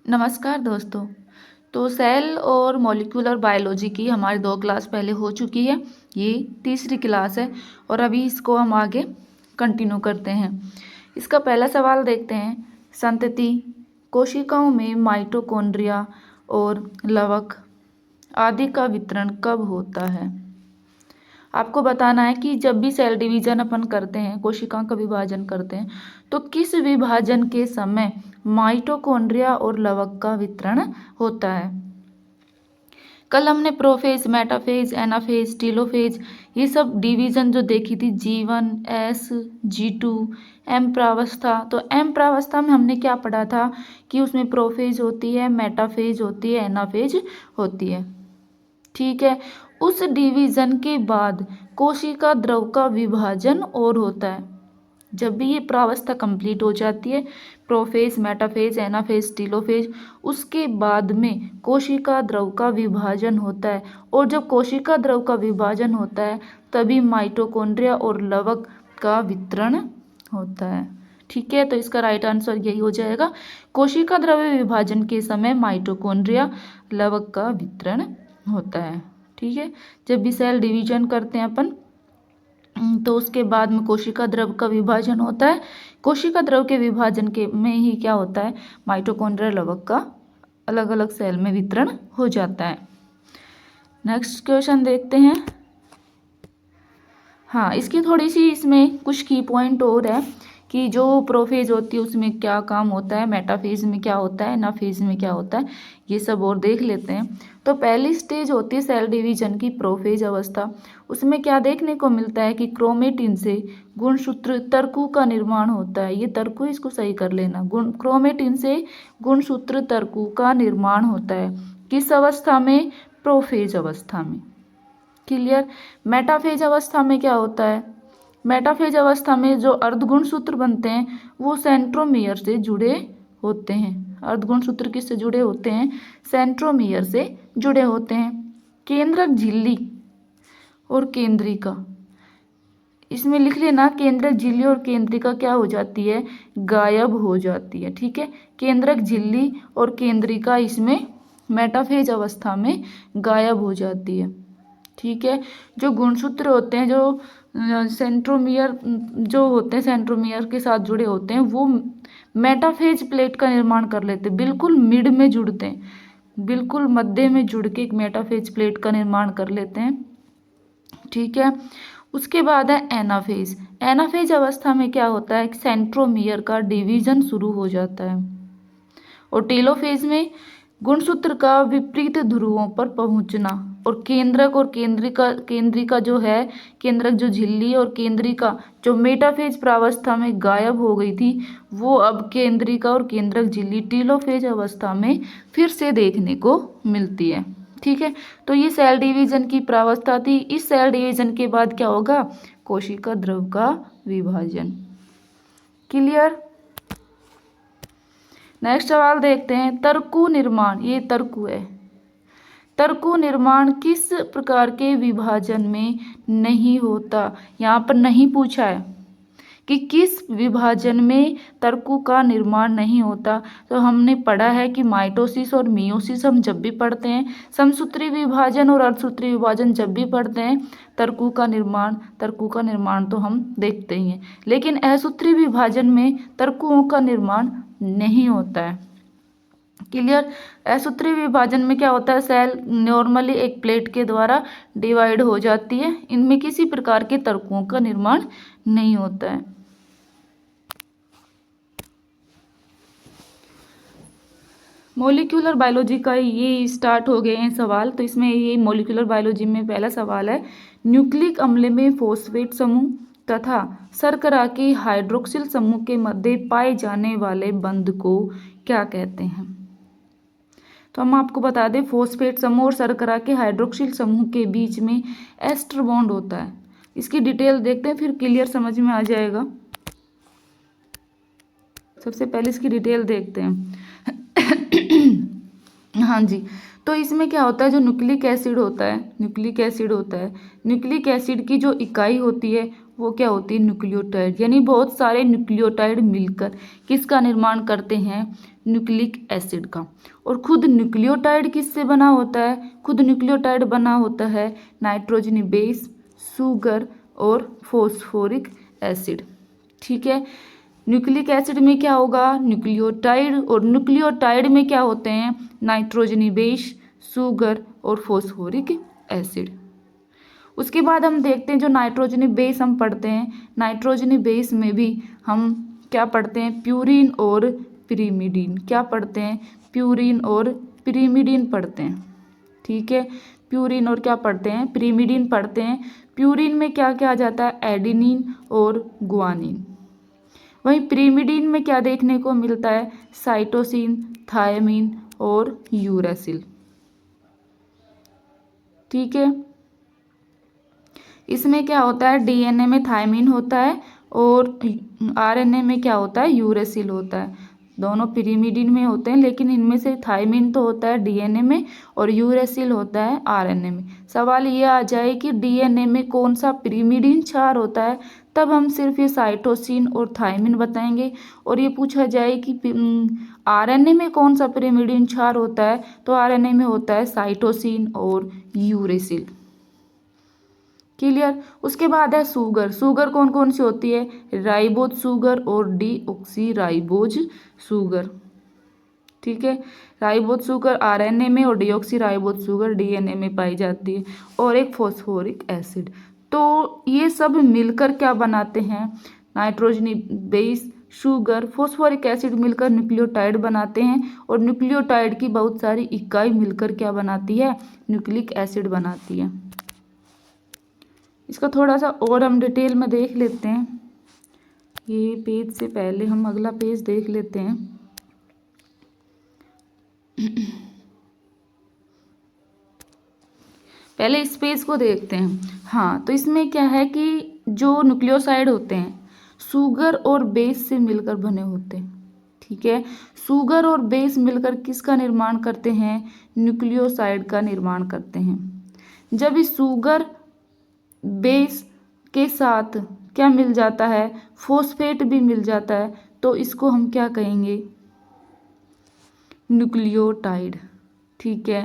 नमस्कार दोस्तों। तो सेल और मॉलिक्यूलर बायोलॉजी की हमारी 2 क्लास पहले हो चुकी है। ये तीसरी क्लास है और अभी इसको हम आगे कंटिन्यू करते हैं। इसका पहला सवाल देखते हैं। संतति कोशिकाओं में माइटोकॉन्ड्रिया और लवक आदि का वितरण कब होता है? आपको बताना है कि जब भी सेल डिवीजन अपन करते हैं, कोशिकाओं का विभाजन करते हैं, तो किस विभाजन के समय माइटोकॉन्ड्रिया और लवक का वितरण होता है। कल हमने प्रोफेज, मेटाफेज, एनाफेज, टीलोफेज ये सब डिवीजन जो देखी थी, G1, S, G2, एम प्रावस्था। तो एम प्रावस्था में हमने क्या पढ़ा था कि उसमें प्रोफेज होती है, मेटाफेज होती है, एनाफेज होती है। ठीक है। उस डिवीजन के बाद कोशिका द्रव का विभाजन और होता है। जब भी ये प्रावस्था कंप्लीट हो जाती है, प्रोफेज, मेटाफेज, एनाफेज, टीलोफेज, उसके बाद में कोशिका द्रव का विभाजन होता है। और जब कोशिका द्रव का विभाजन होता है तभी माइटोकॉन्ड्रिया और लवक का वितरण होता है। ठीक है, तो इसका राइट आंसर यही हो जाएगा। कोशिका द्रव विभाजन के समय माइटोकॉन्ड्रिया लवक का वितरण होता है। ठीक है, जब भी सेल डिवीजन करते हैं अपन तो उसके बाद में कोशिका द्रव का विभाजन होता है। कोशिका द्रव के विभाजन के में ही क्या होता है, माइटोकॉन्ड्रिया लवक का अलग अलग सेल में वितरण हो जाता है। नेक्स्ट क्वेश्चन देखते हैं। हाँ, इसकी थोड़ी सी इसमें कुछ की पॉइंट और है कि जो प्रोफेज होती है उसमें क्या काम होता है, मेटाफेज में क्या होता है, एनाफेज में क्या होता है, ये सब और देख लेते हैं। तो पहली स्टेज होती है सेल डिवीजन की, प्रोफेज अवस्था। उसमें क्या देखने को मिलता है कि क्रोमेटिन से गुणसूत्र तर्कु का निर्माण होता है। ये तर्कु, इसको सही कर लेना। क्रोमेटिन से गुणसूत्र तर्कु का निर्माण होता है। किस अवस्था में? प्रोफेज अवस्था में। क्लियर। मेटाफेज अवस्था में क्या होता है? मेटाफेज अवस्था में जो अर्धगुणसूत्र बनते हैं वो सेंट्रोमियर से जुड़े होते हैं। अर्धगुणसूत्र किससे जुड़े होते हैं? सेंट्रोमियर से जुड़े होते हैं। केंद्रक झिल्ली और केंद्रिका, इसमें लिख लेना, केंद्रक झिल्ली और केंद्रिका क्या हो जाती है? गायब हो जाती है। ठीक है, केंद्रक झिल्ली और केंद्रिका इसमें मेटाफेज अवस्था में गायब हो जाती है। ठीक है, जो गुणसूत्र होते हैं, जो सेंट्रोमियर जो होते हैं, सेंट्रोमियर के साथ जुड़े होते हैं, वो मेटाफेज प्लेट का निर्माण कर लेते हैं। बिल्कुल मिड में जुड़ते हैं, बिल्कुल मध्य में जुड़ के एक मेटाफेज प्लेट का निर्माण कर लेते हैं। ठीक है, उसके बाद है एनाफेज। एनाफेज अवस्था में क्या होता है? सेंट्रोमियर का डिवीजन शुरू हो जाता है। और टेलोफेज में गुणसूत्र का विपरीत ध्रुवों पर पहुंचना। और केंद्रक और केंद्रिका जो है, केंद्रक जो झिल्ली और केंद्रिका जो मेटाफेज प्रावस्था में गायब हो गई थी, वो अब केंद्रिका और केंद्रक झिल्ली टीलोफेज अवस्था में फिर से देखने को मिलती है। ठीक है, तो ये सेल डिवीजन की प्रावस्था थी। इस सेल डिवीजन के बाद क्या होगा? कोशिका द्रव का विभाजन। क्लियर। नेक्स्ट सवाल देखते हैं। तर्कु निर्माण, ये तर्कु है। तर्कु निर्माण किस प्रकार के विभाजन में नहीं होता? यहाँ पर नहीं पूछा है कि किस विभाजन में तर्कु का निर्माण नहीं होता। तो हमने पढ़ा है कि माइटोसिस और मियोसिस हम जब भी पढ़ते हैं, समसूत्री विभाजन और अर्धसूत्री विभाजन जब भी पढ़ते हैं, तर्कु का निर्माण तो हम देखते ही हैं। लेकिन असूत्री विभाजन में तर्कुओं का निर्माण नहीं होता है। क्लियर। असूत्री विभाजन में क्या होता है? सेल नॉर्मली एक प्लेट के द्वारा डिवाइड हो जाती है। इनमें किसी प्रकार के तर्कुओं का निर्माण नहीं होता है। मॉलिक्यूलर बायोलॉजी का ये स्टार्ट हो गए हैं सवाल। तो इसमें ये मॉलिक्यूलर बायोलॉजी में पहला सवाल है, न्यूक्लिक अम्ल में फॉस्फेट समूह तथा शर्करा के हाइड्रोक्सिल समूह के मध्य पाए जाने वाले बंध को क्या कहते हैं? तो हम आपको बता दें, फॉस्फेट समूह और शर्करा के हाइड्रोक्सिल समूह के बीच में एस्टर बॉन्ड होता है। इसकी डिटेल देखते हैं, फिर क्लियर समझ में आ जाएगा। सबसे पहले इसकी डिटेल देखते हैं। हाँ जी, तो इसमें क्या होता है? जो न्यूक्लिक एसिड होता है, न्यूक्लिक एसिड की जो इकाई होती है वो क्या होती है, न्यूक्लियोटाइड। यानी बहुत सारे न्यूक्लियोटाइड मिलकर किसका निर्माण करते हैं, न्यूक्लिक एसिड का। और खुद न्यूक्लियोटाइड किससे बना होता है, खुद न्यूक्लियोटाइड बना होता है नाइट्रोजन बेस, शुगर और फॉस्फोरिक एसिड। ठीक है, न्यूक्लिक एसिड में क्या होगा, न्यूक्लियोटाइड, और न्यूक्लियोटाइड में क्या होते हैं, नाइट्रोजन बेस, शुगर और फॉस्फोरिक एसिड। उसके बाद हम देखते हैं जो नाइट्रोजन बेस हम पढ़ते हैं, नाइट्रोजन बेस में भी हम क्या पढ़ते हैं, प्यूरिन और पिरिमिडीन। क्या पढ़ते हैं, प्यूरिन और पिरिमिडीन पढ़ते हैं। ठीक है, प्यूरिन और क्या पढ़ते हैं, पिरिमिडीन पढ़ते हैं। प्यूरिन में क्या क्या आ जाता है, एडिनिन और गुआनिन। वहीं पिरिमिडीन में क्या देखने को मिलता है, साइटोसिन, थायमिन और यूरेसिल। ठीक है, इसमें क्या होता है, डीएनए में थायमिन होता है और आरएनए में क्या होता है, यूरेसिल होता है। दोनों पिरिमिडीन में होते हैं, लेकिन इनमें से थायमिन तो होता है डीएनए में और यूरेसिल होता है आरएनए में। सवाल ये आ जाए कि डीएनए में कौन सा पिरिमिडीन क्षार होता है, तब हम सिर्फ ये साइटोसिन और थायमिन बताएंगे। और ये पूछा जाए कि आरएनए में कौन सा पिरिमिडीन क्षार होता है, तो आरएनए में होता है साइटोसिन और यूरेसिल। क्लियर। उसके बाद है शुगर। शुगर कौन कौन सी होती है, राइबोज शुगर और डीऑक्सी राइबोज शुगर। ठीक है, राइबोज शुगर आरएनए में और डीऑक्सी राइबोज शुगर डीएनए में पाई जाती है। और एक फॉस्फोरिक एसिड। तो ये सब मिलकर क्या बनाते हैं, nitrogen base, sugar, phosphoric acid मिलकर न्यूक्लियोटाइड बनाते हैं। और न्यूक्लियोटाइड की बहुत सारी इकाई मिलकर क्या बनाती है, न्यूक्लिक एसिड बनाती है। इसका थोड़ा सा और हम डिटेल में देख लेते हैं। ये पेज से पहले हम अगला पेज देख लेते हैं। पहले इस पेज को देखते हैं। हाँ, तो इसमें क्या है कि जो न्यूक्लियोसाइड होते हैं शुगर और बेस से मिलकर बने होते हैं। ठीक है, शुगर और बेस मिलकर किसका निर्माण करते हैं, न्यूक्लियोसाइड का निर्माण करते हैं। जब इस शुगर बेस के साथ क्या मिल जाता है, फॉस्फेट भी मिल जाता है, तो इसको हम क्या कहेंगे, न्यूक्लियोटाइड। ठीक है,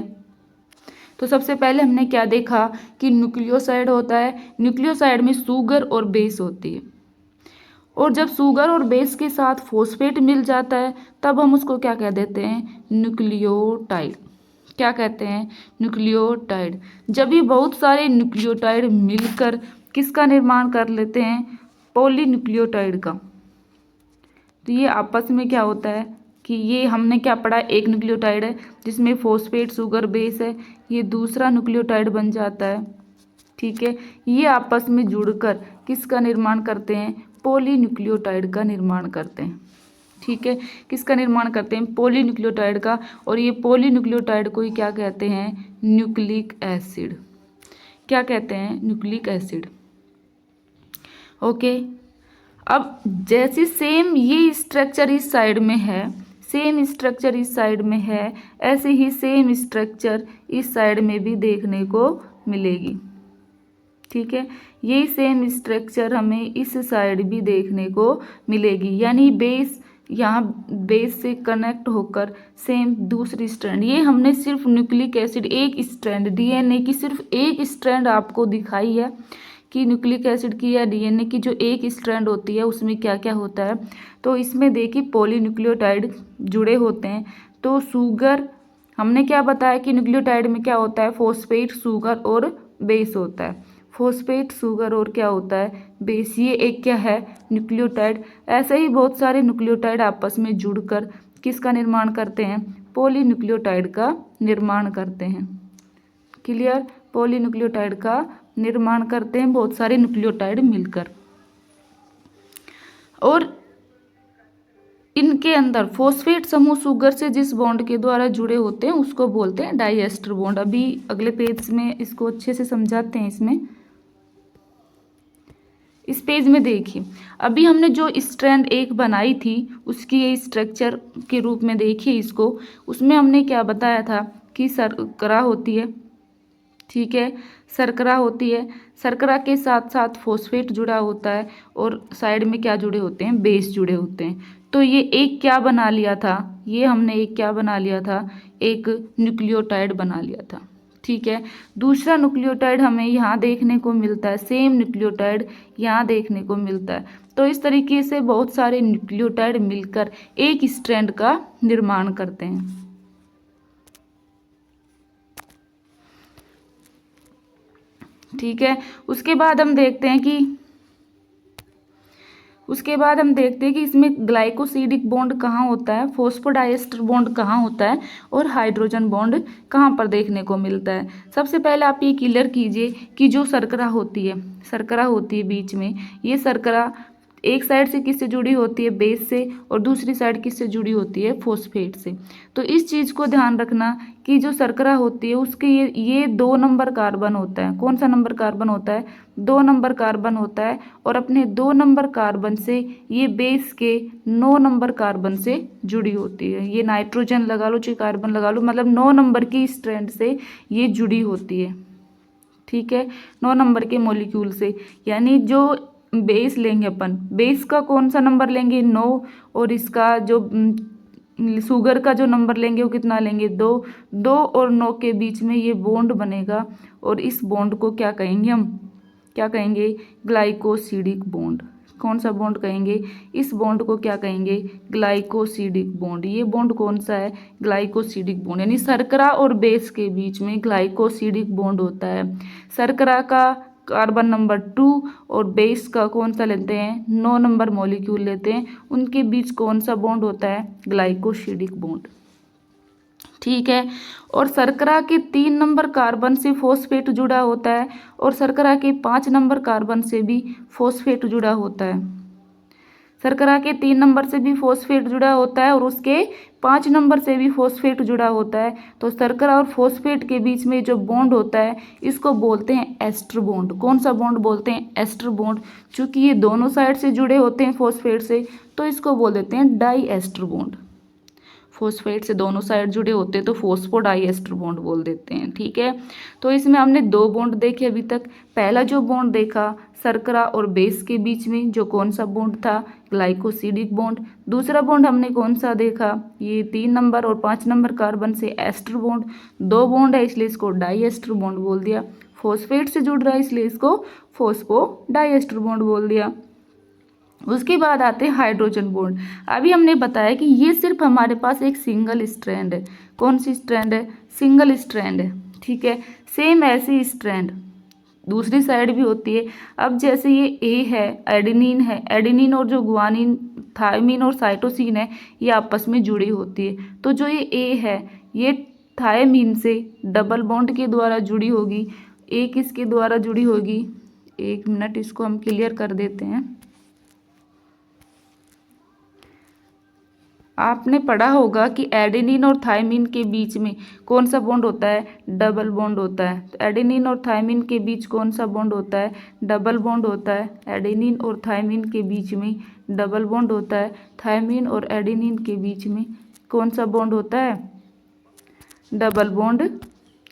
तो सबसे पहले हमने क्या देखा कि न्यूक्लियोसाइड होता है, न्यूक्लियोसाइड में शुगर और बेस होती है। और जब शुगर और बेस के साथ फॉस्फेट मिल जाता है, तब हम उसको क्या कह देते हैं, न्यूक्लियोटाइड। क्या कहते हैं, न्यूक्लियोटाइड। जब ये बहुत सारे न्यूक्लियोटाइड मिलकर किसका निर्माण कर लेते हैं, पॉलीन्यूक्लियोटाइड का। तो ये आपस में क्या होता है कि ये हमने क्या पढ़ा, एक न्यूक्लियोटाइड है जिसमें फॉस्फेट, शुगर, बेस है, ये दूसरा न्यूक्लियोटाइड बन जाता है। ठीक है, ये आपस में जुड़कर किसका निर्माण करते हैं, पॉलीन्यूक्लियोटाइड का निर्माण करते हैं। ठीक है, किसका निर्माण करते हैं, पॉलीन्यूक्लियोटाइड का। और ये पॉलीन्यूक्लियोटाइड को ही क्या कहते हैं, न्यूक्लिक एसिड। क्या कहते हैं, न्यूक्लिक एसिड। ओके, अब जैसे सेम ये स्ट्रक्चर इस साइड में है, सेम स्ट्रक्चर इस साइड में है, ऐसे ही सेम स्ट्रक्चर इस साइड में भी देखने को मिलेगी। ठीक है, ये सेम स्ट्रक्चर हमें इस साइड भी देखने को मिलेगी। यानी बेस, यहाँ बेस से कनेक्ट होकर सेम दूसरी स्ट्रैंड, ये हमने सिर्फ न्यूक्लिक एसिड एक स्ट्रैंड, डीएनए की सिर्फ एक स्ट्रैंड आपको दिखाई है कि न्यूक्लिक एसिड की या डीएनए की जो एक स्ट्रैंड होती है उसमें क्या क्या होता है। तो इसमें देखिए पॉलीन्यूक्लियोटाइड जुड़े होते हैं। तो शुगर, हमने क्या बताया कि न्यूक्लियोटाइड में क्या होता है, फॉस्फेट, शुगर और बेस होता है। फॉस्फेट, शुगर और क्या होता है, बेस। ये एक क्या है, न्यूक्लियोटाइड। ऐसे ही बहुत सारे न्यूक्लियोटाइड आपस में जुड़कर किसका निर्माण करते हैं, पॉलीन्यूक्लियोटाइड का निर्माण करते हैं। क्लियर, पॉलीन्यूक्लियोटाइड का निर्माण करते हैं बहुत सारे न्यूक्लियोटाइड मिलकर। और इनके अंदर फॉस्फेट समूह शुगर से जिस बॉन्ड के द्वारा जुड़े होते हैं उसको बोलते हैं डाइएस्टर बॉन्ड। अभी अगले पेज में इसको अच्छे से समझाते हैं। इसमें इस पेज में देखिए, अभी हमने जो स्ट्रैंड एक बनाई थी उसकी ये स्ट्रक्चर के रूप में देखिए इसको। उसमें हमने क्या बताया था कि शर्करा होती है, ठीक है। शर्करा होती है, शर्करा के साथ साथ फॉस्फेट जुड़ा होता है और साइड में क्या जुड़े होते हैं, बेस जुड़े होते हैं। तो ये एक क्या बना लिया था, ये हमने एक क्या बना लिया था, एक न्यूक्लियोटाइड बना लिया था। ठीक है। दूसरा न्यूक्लियोटाइड हमें यहाँ देखने को मिलता है, सेम न्यूक्लियोटाइड यहाँ देखने को मिलता है। तो इस तरीके से बहुत सारे न्यूक्लियोटाइड मिलकर एक स्ट्रैंड का निर्माण करते हैं। ठीक है। उसके बाद हम देखते हैं कि इसमें ग्लाइकोसिडिक बॉन्ड कहाँ होता है, फॉस्फोडाइएस्टर बॉन्ड कहाँ होता है और हाइड्रोजन बॉन्ड कहाँ पर देखने को मिलता है। सबसे पहले आप ये क्लियर कीजिए कि जो शर्करा होती है बीच में, ये शर्करा एक साइड से किससे जुड़ी होती है, बेस से, और दूसरी साइड किससे जुड़ी होती है, फॉस्फेट से। तो इस चीज़ को ध्यान रखना कि जो शर्करा होती है उसके ये 2 नंबर कार्बन होता है। कौन सा नंबर कार्बन होता है, 2 नंबर कार्बन होता है। और अपने 2 नंबर कार्बन से ये बेस के 9 नंबर कार्बन से जुड़ी होती है। ये नाइट्रोजन लगा लो चाहे कार्बन लगा लो, मतलब 9 नंबर की स्ट्रैंड से ये जुड़ी होती है। ठीक है, 9 नंबर के मॉलिक्यूल से। यानी जो बेस लेंगे अपन, बेस का कौन सा नंबर लेंगे, 9, और इसका जो शुगर का जो नंबर लेंगे वो कितना लेंगे, 2। 2 और 9 के बीच में ये बॉन्ड बनेगा और इस बॉन्ड को क्या कहेंगे, हम क्या कहेंगे, ग्लाइकोसिडिक बॉन्ड। कौन सा बॉन्ड कहेंगे, इस बॉन्ड को क्या कहेंगे, ग्लाइकोसिडिक बॉन्ड। ये बॉन्ड कौन सा है, ग्लाइकोसिडिक बॉन्ड। यानी शर्करा और बेस के बीच में ग्लाइकोसिडिक बॉन्ड होता है। शर्करा का कार्बन नंबर 2 और बेस का कौन सा लेते हैं, 9 नंबर मॉलिक्यूल लेते हैं, उनके बीच कौन सा बॉन्ड होता है, ग्लाइकोसिडिक बॉन्ड। ठीक है। और शर्करा के 3 नंबर कार्बन से फॉस्फेट जुड़ा होता है और शर्करा के 5 नंबर कार्बन से भी फॉस्फेट जुड़ा होता है। शर्करा के 3 नंबर से भी फॉस्फेट जुड़ा होता है और उसके 5 नंबर से भी फॉस्फेट जुड़ा होता है। तो शर्करा और फॉस्फेट के बीच में जो बॉन्ड होता है इसको बोलते हैं एस्टर बॉन्ड। कौन सा बॉन्ड बोलते हैं, एस्टर बॉन्ड। चूंकि ये दोनों साइड से जुड़े होते हैं फॉस्फेट से, तो इसको बोल देते हैं डाई एस्टर बॉन्ड। फॉस्फेट से दोनों साइड जुड़े होते हैं तो फॉस्फोडाइएस्टर बॉन्ड बोल देते हैं। ठीक है। तो इसमें हमने 2 बॉन्ड देखे अभी तक। पहला जो बॉन्ड देखा शर्करा और बेस के बीच में, जो कौन सा बॉन्ड था, ग्लाइकोसिडिक बॉन्ड। दूसरा बॉन्ड हमने कौन सा देखा, ये 3 नंबर और 5 नंबर कार्बन से एस्टर बॉन्ड। 2 बॉन्ड है इसलिए इसको डाइएस्टर बॉन्ड बोल दिया। फॉस्फेट से जुड़ रहा है इसलिए इसको फॉस्फोडाइएस्टर बॉन्ड बोल दिया। उसके बाद आते हैं हाइड्रोजन बॉन्ड। अभी हमने बताया कि ये सिर्फ हमारे पास एक सिंगल स्ट्रैंड है। कौन सी स्ट्रैंड है, सिंगल स्ट्रैंड है। ठीक है। सेम ऐसी स्ट्रैंड दूसरी साइड भी होती है। अब जैसे ये ए है, एडेनिन है, एडेनिन और जो गुआनिन, थायमिन और साइटोसिन है, ये आपस में जुड़ी होती है। तो जो ये ए है ये थायमिन से डबल बॉन्ड के द्वारा जुड़ी होगी। ए किसके द्वारा जुड़ी होगी, 1 मिनट इसको हम क्लियर कर देते हैं। आपने पढ़ा होगा कि एडेनिन और थायमिन के बीच में कौन सा बॉन्ड होता है, डबल बॉन्ड होता है। तो एडेनिन और थायमिन के बीच कौन सा बॉन्ड होता है, डबल बॉन्ड होता है। एडेनिन और थायमिन के बीच में डबल बॉन्ड होता है। थायमिन और एडेनिन के बीच में कौन सा बॉन्ड होता है, डबल बॉन्ड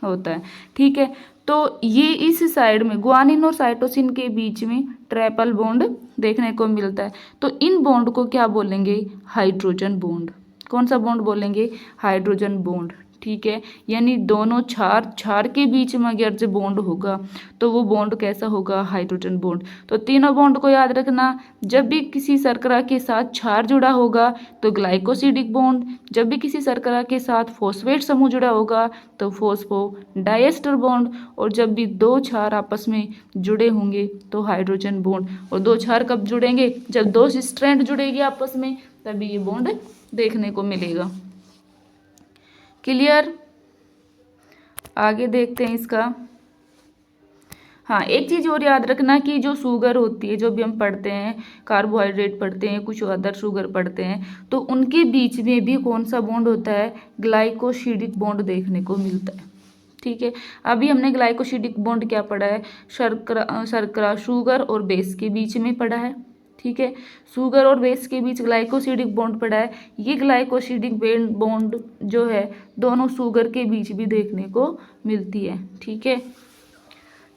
होता है। ठीक है। तो ये इस साइड में गुआनिन और साइटोसिन के बीच में ट्रिपल बॉन्ड देखने को मिलता है। तो इन बॉन्ड को क्या बोलेंगे, हाइड्रोजन बॉन्ड। कौन सा बॉन्ड बोलेंगे, हाइड्रोजन बॉन्ड। ठीक है। यानी दोनों क्षार के बीच में अगर जो बॉन्ड होगा तो वो बॉन्ड कैसा होगा, हाइड्रोजन बॉन्ड। तो तीनों बॉन्ड को याद रखना। जब भी किसी शर्करा के साथ क्षार जुड़ा होगा तो ग्लाइकोसिडिक बॉन्ड, जब भी किसी शर्करा के साथ फॉस्फेट समूह जुड़ा होगा तो फॉस्फोडाइएस्टर बॉन्ड, और जब भी 2 क्षार आपस में जुड़े होंगे तो हाइड्रोजन बॉन्ड। और 2 क्षार कब जुड़ेंगे, जब 2 स्ट्रैंड जुड़ेगी आपस में, तभी ये बॉन्ड देखने को मिलेगा। क्लियर। आगे देखते हैं इसका। हाँ, एक चीज़ और याद रखना कि जो शुगर होती है, जो भी हम पढ़ते हैं, कार्बोहाइड्रेट पढ़ते हैं, कुछ अदर शुगर पढ़ते हैं, तो उनके बीच में भी कौन सा बॉन्ड होता है, ग्लाइकोसिडिक बॉन्ड देखने को मिलता है। ठीक है। अभी हमने ग्लाइकोसिडिक बॉन्ड क्या पढ़ा है, शर्करा शुगर और बेस के बीच में पढ़ा है। ठीक है। शुगर और बेस के बीच ग्लाइकोसिडिक बॉन्ड पड़ा है। ये ग्लाइकोसिडिक बॉन्ड जो है दोनों शुगर के बीच भी देखने को मिलती है। ठीक है।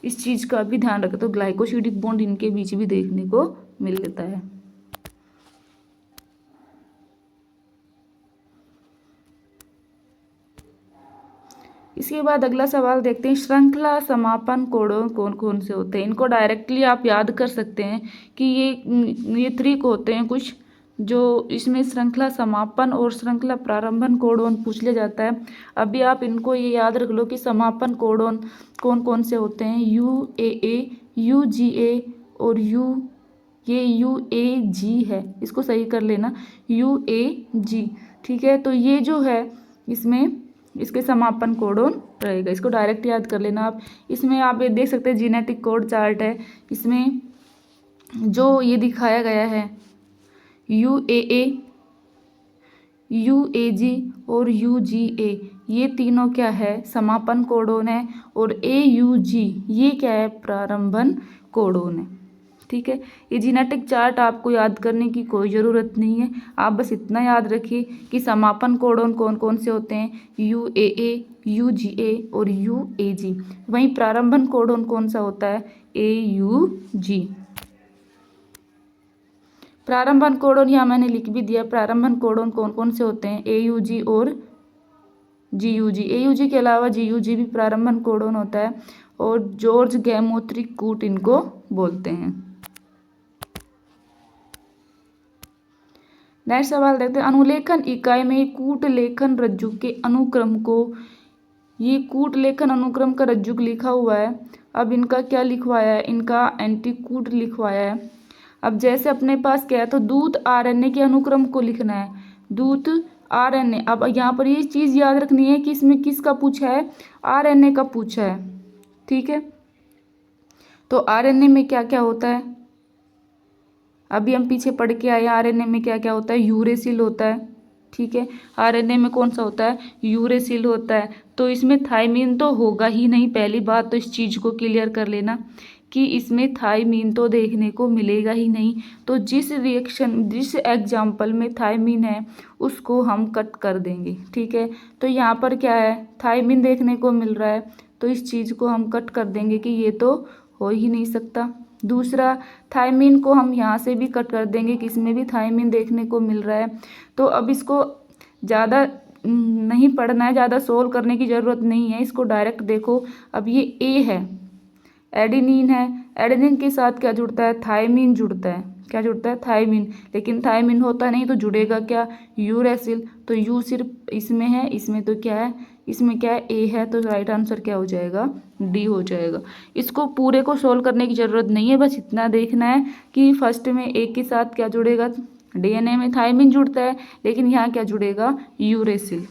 इस चीज़ का भी ध्यान रखें। तो ग्लाइकोसिडिक बॉन्ड इनके बीच भी देखने को मिल लेता है। इसके बाद अगला सवाल देखते हैं, श्रृंखला समापन कोडोन कौन कौन से होते हैं। इनको डायरेक्टली आप याद कर सकते हैं कि ये ट्रिक होते हैं कुछ, जो इसमें श्रृंखला समापन और श्रृंखला प्रारंभन कोडोन पूछ लिया जाता है। अभी आप इनको ये याद रख लो कि समापन कोडोन कौन कौन से होते हैं, UAA, UGA और UAG है, इसको सही कर लेना, UAG, ठीक है। तो ये जो है इसमें इसके समापन कोडोन रहेगा, इसको डायरेक्ट याद कर लेना आप। इसमें आप ये देख सकते हैं जीनेटिक कोड चार्ट है, इसमें जो ये दिखाया गया है UAA, UAG और UGA, ये तीनों क्या है, समापन कोडोन है, और AUG ये क्या है, प्रारंभन कोडोन है, ठीक है। ये जीनेटिक चार्ट आपको याद करने की कोई ज़रूरत नहीं है, आप बस इतना याद रखिए कि समापन कोडोन कौन कौन से होते हैं, UAA, UGA और UAG। वहीं प्रारंभन कोडोन कौन सा होता है, AUG। प्रारंभन कोडोन यहाँ मैंने लिख भी दिया, प्रारंभन कोडोन कौन कौन से होते हैं, AUG और GUG। AUG के अलावा GUG भी प्रारंभन कोडोन होता है, और जॉर्ज गैमोत्री कूट इनको बोलते हैं। नेक्स्ट सवाल देखते हैं, अनुलेखन इकाई में कूट लेखन रज्जुक के अनुक्रम को, ये कूट लेखन अनुक्रम का रज्जुक लिखा हुआ है, अब इनका क्या लिखवाया है, इनका एंटीकूट लिखवाया है। अब जैसे अपने पास क्या है, तो दूत RNA के अनुक्रम को लिखना है, दूत RNA। अब यहाँ पर ये चीज़ याद रखनी है कि इसमें किसका पूछा है, RNA का पूछा है, ठीक है। तो RNA में क्या क्या होता है, अभी हम पीछे पढ़ के आए, RNA में क्या क्या होता है, यूरेसिल होता है, ठीक है। RNA में कौन सा होता है, यूरेसिल होता है। तो इसमें थायमीन तो होगा ही नहीं, पहली बात तो इस चीज़ को क्लियर कर लेना कि इसमें थायमीन तो देखने को मिलेगा ही नहीं। तो जिस एग्जाम्पल में थायमीन है उसको हम कट कर देंगे, ठीक है। तो यहाँ पर क्या है, थायमीन देखने को मिल रहा है, तो इस चीज़ को हम कट कर देंगे कि ये तो हो ही नहीं सकता। दूसरा, थायमीन को हम यहाँ से भी कट कर देंगे कि इसमें भी थायमीन देखने को मिल रहा है। तो अब इसको ज़्यादा नहीं पढ़ना है, ज़्यादा सोल्व करने की ज़रूरत नहीं है, इसको डायरेक्ट देखो। अब ये A है, एडेनिन है, एडेनिन के साथ क्या जुड़ता है, थायमीन जुड़ता है, क्या जुड़ता है, थायमीन। लेकिन थायमीन होता नहीं तो जुड़ेगा क्या, यूरेसिल। तो यू सिर्फ इसमें है, इसमें तो क्या है, इसमें क्या है, A है, तो राइट आंसर क्या हो जाएगा, D हो जाएगा। इसको पूरे को सोल्व करने की ज़रूरत नहीं है, बस इतना देखना है कि फर्स्ट में A के साथ क्या जुड़ेगा, DNA में थायमीन जुड़ता है, लेकिन यहाँ क्या जुड़ेगा, यूरेसिल।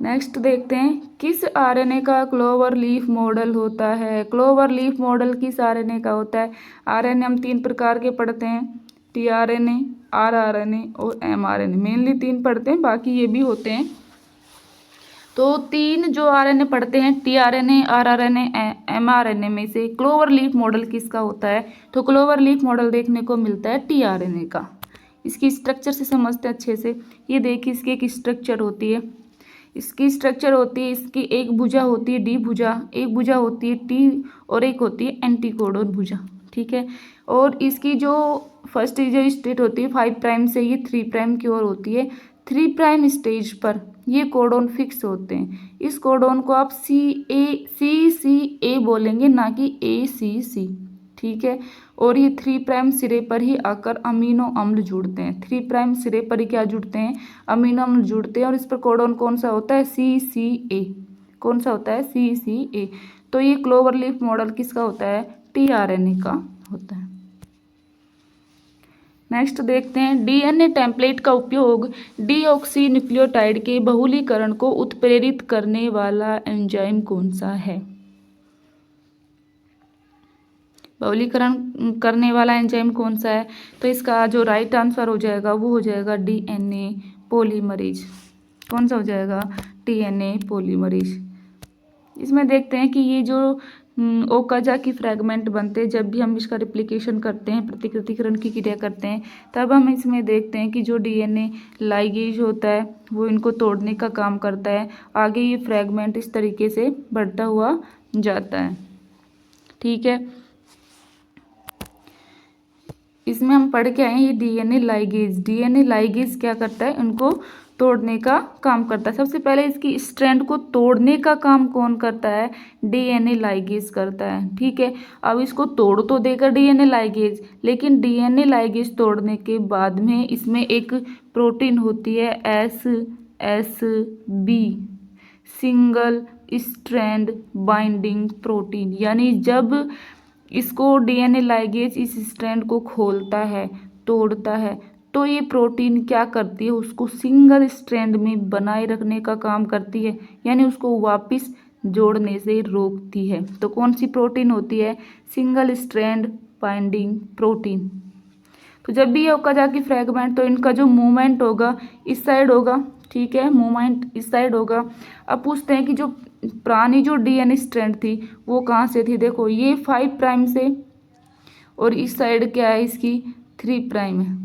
नेक्स्ट देखते हैं, किस RNA का क्लोवर लीफ मॉडल होता है। क्लोवर लीफ मॉडल किस RNA का होता है। RNA हम 3 प्रकार के पढ़ते हैं, tRNA, rRNA और mRNA, मेनली 3 पढ़ते हैं, बाकी ये भी होते हैं। तो 3 जो RNA पढ़ते हैं, tRNA, rRNA, mRNA में से क्लोवर लीफ मॉडल किसका होता है। तो क्लोवर लीफ मॉडल देखने को मिलता है tRNA का। इसकी स्ट्रक्चर से समझते हैं अच्छे से। ये देखिए, इसकी एक स्ट्रक्चर होती है, इसकी स्ट्रक्चर होती है, इसकी एक भुजा होती है डी भुजा, एक भुजा होती है टी, और एक होती है एंटीकोडोन भुजा, ठीक है। और इसकी जो फर्स्ट जो स्टेट होती है 5 प्राइम से ये 3 प्राइम की ओर होती है। 3 प्राइम स्टेज पर ये कोडोन फिक्स होते हैं। इस कोडोन को आप CA बोलेंगे, ना कि ACC, ठीक है। और ये 3 प्राइम सिरे पर ही आकर अमीनो अम्ल जुड़ते हैं। 3 प्राइम सिरे पर ही क्या जुड़ते हैं, अमीनो अम्ल जुड़ते हैं। और इस पर कोडोन कौन सा होता है, CCA। कौन सा होता है, CCA। तो ये क्लोवर लीफ मॉडल किसका होता है, tRNA का होता है। नेक्स्ट देखते हैं, DNA टेम्पलेट का उपयोग डीऑक्सी न्यूक्लियोटाइड के बहुलीकरण को उत्प्रेरित करने वाला एंजाइम कौन सा है। बहुलीकरण करने वाला एंजाइम कौन सा है। तो इसका जो राइट आंसर हो जाएगा वो हो जाएगा DNA पॉलीमरेज। कौन सा हो जाएगा, DNA पॉलीमरेज। इसमें देखते हैं कि ये जो ओकाजाकी फ्रैगमेंट बनते हैं जब भी हम इसका रिप्लिकेशन करते हैं, प्रतिकृतिकरण की क्रिया करते हैं, तब हम इसमें देखते हैं कि जो डीएनए लाइगेज होता है वो इनको तोड़ने का काम करता है। आगे ये फ्रैगमेंट इस तरीके से बढ़ता हुआ जाता है। ठीक है, इसमें हम पढ़ के आए हैं ये डीएनए लाइगेज क्या करता है, इनको तोड़ने का काम करता है। सबसे पहले इसकी स्ट्रैंड को तोड़ने का काम कौन करता है, डीएनए लाइगेज करता है। ठीक है, अब इसको तोड़ तो देगा डीएनए लाइगेज, लेकिन डीएनए लाइगेज तोड़ने के बाद में इसमें एक प्रोटीन होती है SSB, single strand binding protein. यानी जब इसको डीएनए लाइगेज इस स्ट्रैंड को खोलता है, तोड़ता है, तो ये प्रोटीन क्या करती है, उसको सिंगल स्ट्रैंड में बनाए रखने का काम करती है, यानी उसको वापस जोड़ने से रोकती है। तो कौन सी प्रोटीन होती है, सिंगल स्ट्रैंड बाइंडिंग प्रोटीन। तो जब भी ये ओकाजाकी फ्रैगमेंट, तो इनका जो मूवमेंट होगा इस साइड होगा। ठीक है, मूवमेंट इस साइड होगा। अब पूछते हैं कि जो पुरानी जो डीएनए स्ट्रैंड थी वो कहाँ से थी। देखो ये 5 प्राइम से, और इस साइड क्या है इसकी 3 प्राइम है।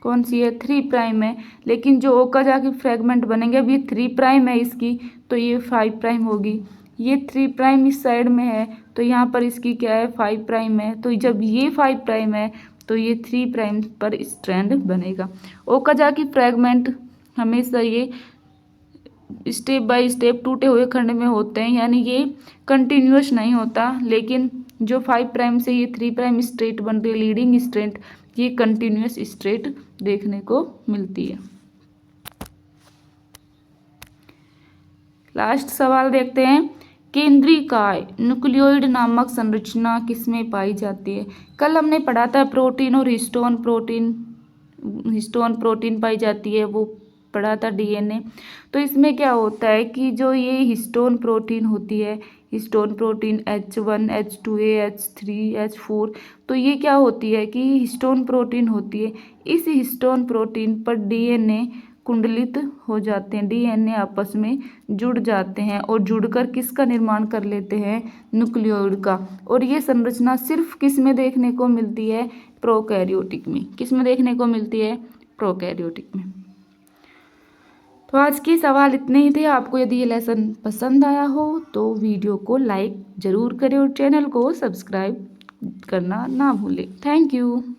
कौन सी है, 3 प्राइम है। लेकिन जो ओकाजाकी फ्रैगमेंट बनेंगे, अब ये 3 प्राइम है इसकी, तो ये 5 प्राइम होगी। ये 3 प्राइम इस साइड में है, तो यहाँ पर इसकी क्या है 5 प्राइम है। तो जब ये 5 प्राइम है तो ये 3 प्राइम पर स्ट्रैंड बनेगा। ओकाजाकी फ्रैगमेंट हमेशा ये स्टेप बाय स्टेप टूटे हुए खंड में होते हैं, यानी ये कंटिन्यूअस नहीं होता। लेकिन जो 5 प्राइम से ये 3 प्राइम स्ट्रेट बन रही है, लीडिंग स्ट्रेट, ये कंटिन्यूअस स्ट्रेट देखने को मिलती है। लास्ट सवाल देखते हैं, केंद्रीय न्यूक्लियोइड नामक संरचना किसमें पाई जाती है। कल हमने पढ़ा था प्रोटीन और हिस्टोन प्रोटीन पाई जाती है, वो पढ़ा था डीएनए। तो इसमें क्या होता है कि जो ये हिस्टोन प्रोटीन होती है, histone protein H1 H2A H3 H4, तो ये क्या होती है कि हिस्टोन प्रोटीन होती है। इस हिस्टोन प्रोटीन पर डीएनए कुंडलित हो जाते हैं, डीएनए आपस में जुड़ जाते हैं और जुड़कर किसका निर्माण कर लेते हैं, न्यूक्लियोइड का। और ये संरचना सिर्फ किस में देखने को मिलती है, प्रोकैरियोटिक में। किस में देखने को मिलती है, प्रोकैरियोटिक में। तो आज के सवाल इतने ही थे। आपको यदि ये लेसन पसंद आया हो तो वीडियो को लाइक ज़रूर करें और चैनल को सब्सक्राइब करना ना भूलें। Thank you.